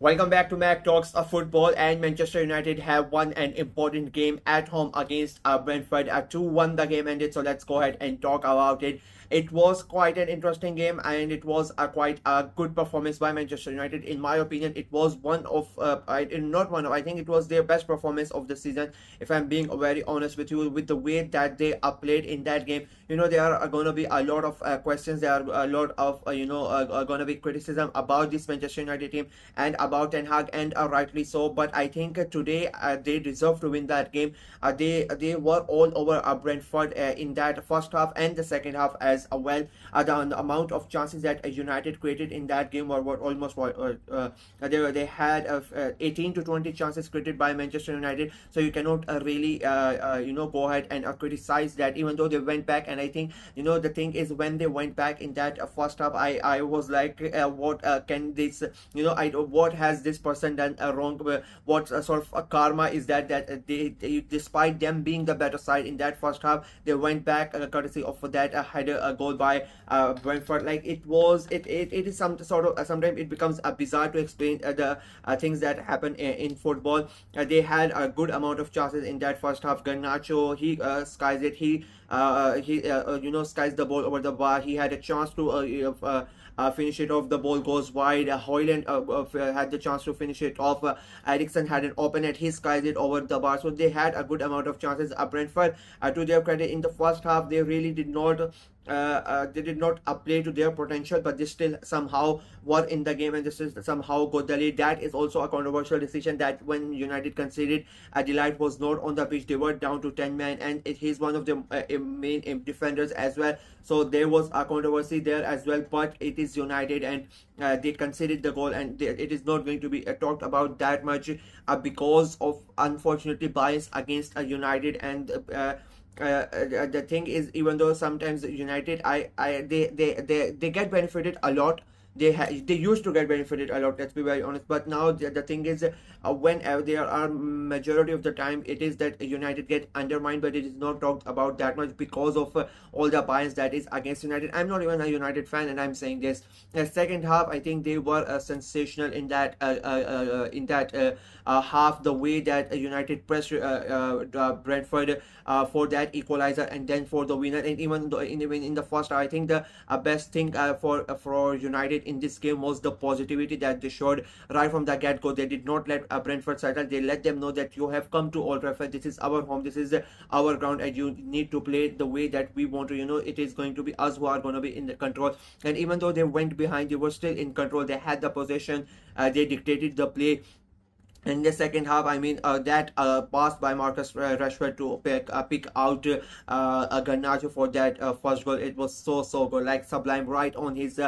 Welcome back to Mac Talks of Football, and Manchester United have won an important game at home against Brentford. 2-1 the game ended, so let's go ahead and talk about it. It was quite an interesting game, and it was a quite a good performance by Manchester United. In my opinion, it was one of, not one of, I think it was their best performance of the season, if I'm being very honest with you, with the way that they played in that game. There are going to be a lot of questions, there are a lot of, going to be criticism about this Manchester United team and about Ten Hag, and rightly so. But I think today they deserve to win that game. They were all over Brentford in that first half and the second half as well. The amount of chances that United created in that game were almost they had 18 to 20 chances created by Manchester United. So you cannot really go ahead and criticize that, even though they went back. And I think the thing is, when they went back in that first half, I was like, what can this what has this person done wrong? What sort of karma is that they, despite them being the better side in that first half, they went back courtesy of that header goal by Brentford. Like it is some sort of sometimes it becomes bizarre to explain the things that happen in football. They had a good amount of chances in that first half. Garnacho, he skies it. He skies the ball over the bar. He had a chance to finish it off. The ball goes wide. Hoyland had the chance to finish it off. Ericsson had an open net. He skies it over the bar. So they had a good amount of chances. Brentford, to their credit, in the first half, they really did not. They did not play to their potential, but they still somehow were in the game, and this is somehow got the lead. That is also a controversial decision, that when United conceded, Delight was not on the pitch. They were down to 10 men, and he's one of the main defenders as well. So there was a controversy there as well. But it is United, and they conceded the goal, and it is not going to be talked about that much because of, unfortunately, bias against United. And the thing is, even though sometimes United, they get benefited a lot. They used to get benefited a lot, let's be very honest. But now the thing is, when there are majority of the time, it is that United get undermined, but it is not talked about that much because of all the bias that is against United. I'm not even a United fan, and I'm saying this. The second half, I think they were sensational in that half. The way that United pressed Brentford for that equalizer and then for the winner. And even though in the first half, I think the best thing for United in this game was the positivity that they showed right from the get-go. They did not let Brentford settle. They let them know that you have come to Old Trafford. This is our home. This is our ground, and you need to play the way that we want to. It is going to be us who are going to be in the control. And even though they went behind, they were still in control. They had the possession. They dictated the play. In the second half, I mean, that pass by Marcus Rashford to pick out Garnacho for that first goal, it was so good, like sublime, right on his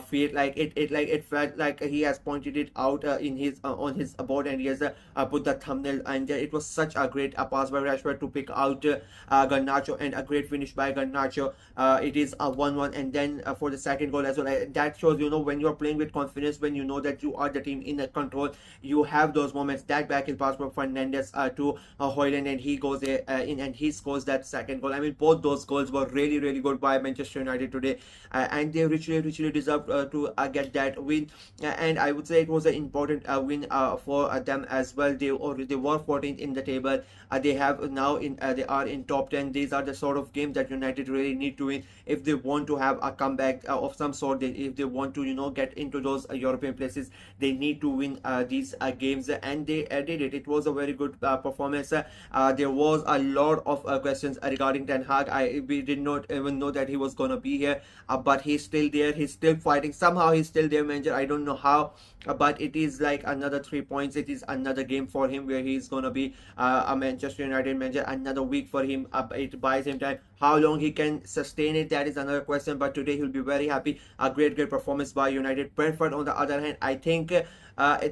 feet. Like it felt like he has pointed it out in his on his board, and he has put the thumbnail. And it was such a great pass by Rashford to pick out Garnacho, and a great finish by Garnacho. It is a 1-1, and then for the second goal as well. That shows, when you're playing with confidence, when you know that you are the team in the control, you have those moments. That back is pass from Fernandez to Hoyland, and he goes in and he scores that second goal. I mean, both those goals were really good by Manchester United today, and they richly deserved to get that win. And I would say it was an important win for them as well. They were 14th in the table. They have now they are in top 10. These are the sort of games that United really need to win if they want to have a comeback of some sort. If they want to get into those European places, they need to win these games, and they did it. It was a very good performance. There was a lot of questions regarding Ten Hag. We did not even know that he was gonna be here, but he's still there. He's still fighting. Somehow he's still their manager. I don't know how, but it is like another 3 points. It is another game for him where he's gonna be a Manchester United manager. Another week for him. It buys him time. How long he can sustain it, that is another question. But today he'll be very happy. A great performance by United. Brentford, on the other hand, I think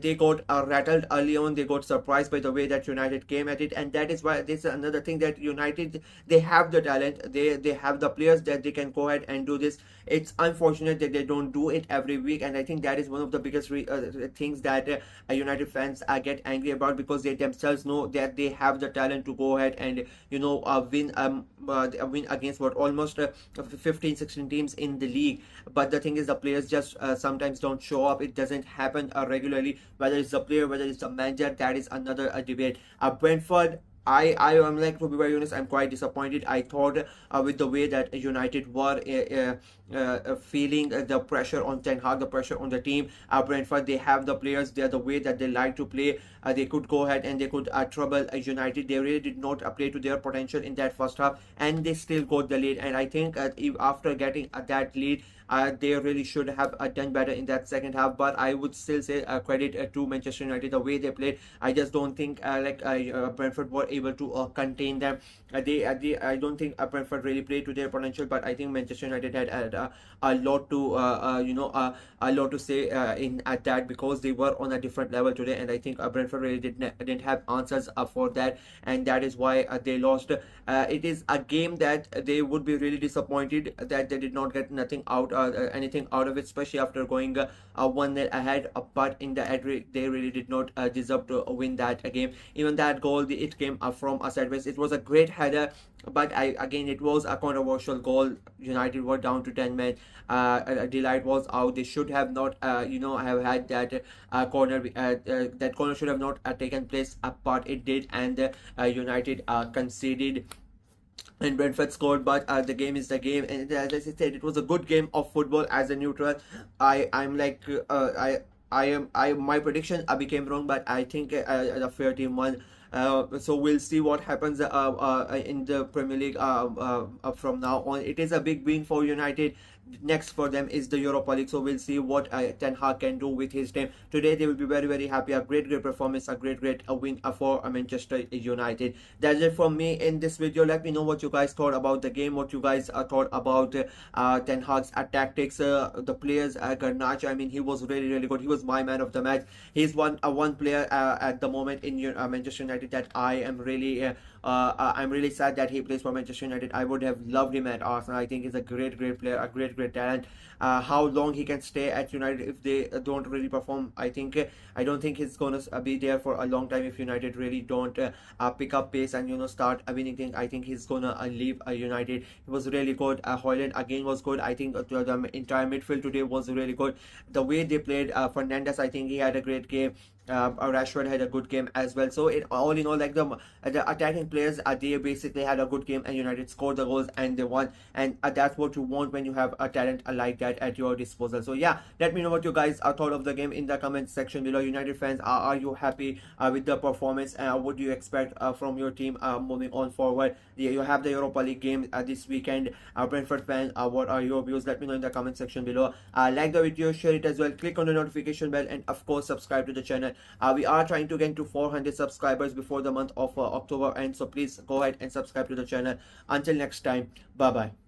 they got rattled early on. They got surprised by the way that United came at it, and that is why this is another thing, that United, they have the talent, they have the players that they can go ahead and do this. It's unfortunate that they don't do it every week, and I think that is one of the biggest things that United fans get angry about, because they themselves know that they have the talent to go ahead and win against what almost 15-16 teams in the league. But the thing is, the players just sometimes don't show up. It doesn't happen regularly. Whether it's the player, whether it's the manager, that is another debate. Brentford, I am, like, to be very honest, I'm quite disappointed. I thought with the way that United were feeling the pressure on Ten Hag, the pressure on the team. Brentford, they have the players, they're the way that they like to play. They could go ahead and they could trouble United. They really did not play to their potential in that first half, and they still got the lead. And I think after getting that lead, they really should have done better in that second half. But I would still say credit to Manchester United, the way they played. I just don't think Brentford were able to contain them. I don't think Brentford really played to their potential, but I think Manchester United had a lot to a lot to say in at that, because they were on a different level today. And I think Brentford really didn't have answers for that, and that is why they lost. It is a game that they would be really disappointed that they did not get anything out of it, especially after going 1-0 ahead. But in the end, they really did not deserve to win that game. Even that goal, it came from a sideways. It was a great header, but again, it was a controversial goal. United were down to 10 men. Delight was out. They should have not have had that corner. That corner should have not taken place, but it did, and United conceded and Brentford scored. But the game is the game, and as I said, it was a good game of football. As a neutral, I'm like my prediction became wrong, but I think the fair team won. So we'll see what happens in the Premier League from now on. It is a big win for United. Next for them is the Europa League, so we'll see what Ten Hag can do with his team. Today they will be very, very happy. A great performance, a great win for Manchester United. That's it from me in this video. Let me know what you guys thought about the game, what you guys thought about Ten Hag's tactics, the players. Garnacho, I mean, he was really good. He was my man of the match. He's one player at the moment in Manchester United that I am really I'm really sad that he plays for Manchester United. I would have loved him at Arsenal. I think he's a great player, a great talent. How long he can stay at United if they don't really perform, I don't think he's gonna be there for a long time if United really don't pick up pace and start winning things. I think he's gonna leave United. He was really good. Højlund again was good. I think the entire midfield today was really good. The way they played, Fernandes, I think he had a great game. Rashford had a good game as well. So all in all, like the attacking players, they basically had a good game, and United scored the goals and they won. And that's what you want when you have a talent like that at your disposal. So yeah, let me know what you guys thought of the game in the comment section below. United fans, are you happy with the performance? What do you expect from your team moving on forward? You have the Europa League game this weekend. Brentford fans, what are your views? Let me know in the comment section below. Like the video, share it as well, click on the notification bell, and of course subscribe to the channel. We are trying to get to 400 subscribers before the month of October, and so please go ahead and subscribe to the channel. Until next time, bye bye.